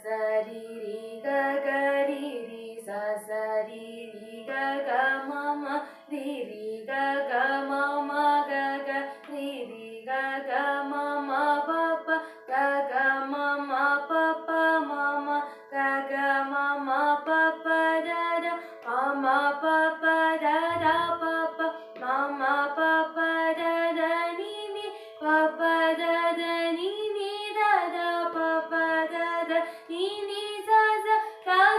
sa ri ri ga ga ri ri sa ri ri ga ga ma ma ri ri ga ga ma ma ga ga ri ri ga ga ma ma pa pa ga ga ma ma pa pa ma ma ga ga ma ma pa pa da da ma ma pa pa da da pa pa ma ma pa pa da da ni ni pa pa da da ni ni da da pa pa da da ni ni sa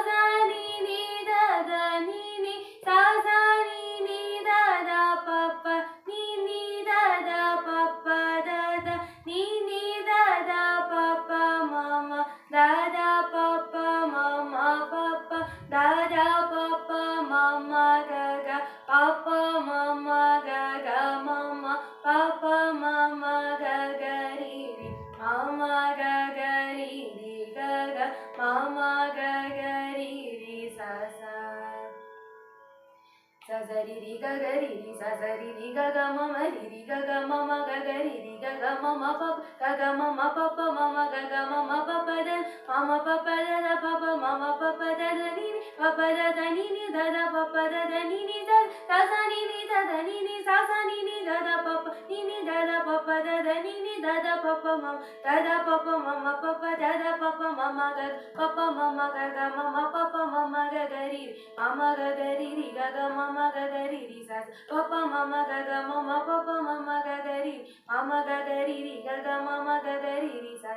sa ni ni da da ni ni sa ni ni da da pa pa ni ni da da pa pa da da ni ni da da pa pa ma ma da da pa pa ma ma pa pa da da pa pa ma ma ga ga pa pa ma ma ga ga ma ma pa pa ma ma ga ga ri ri ma ma ga ga ri ri ga ga ma ma ga ga ri ri sa sa ri ri ga ga ri ri sa ri ri ga ga ma ma ri ri ga ga ma ma ga ga ri ri ga ga ma ma pa ga ga ma ma pa pa ma ma ga ga ma ma pa pa da ma ma pa pa da da pa pa ma ma pa pa da da ni ni pa pa da da ni ni da da pa pa da da ni ni da sa ni ni da da ni ni sa ni ni da da pa pa ni ni da da pa pa da da ni ni da da pa pa ma da da pa pa ma ma pa pa da da pa pa ma ma ga pa pa ma ma ga ga ma ma pa pa ma ma ga ga ri ma ma ga ga ri ri ga ga ma ma ga ga ri ri sa pa pa ma ma ga ga ma ma pa pa ma ma ga ga ri ma ma ga ga ri ri ga ga ma ma ga ga ri ri sa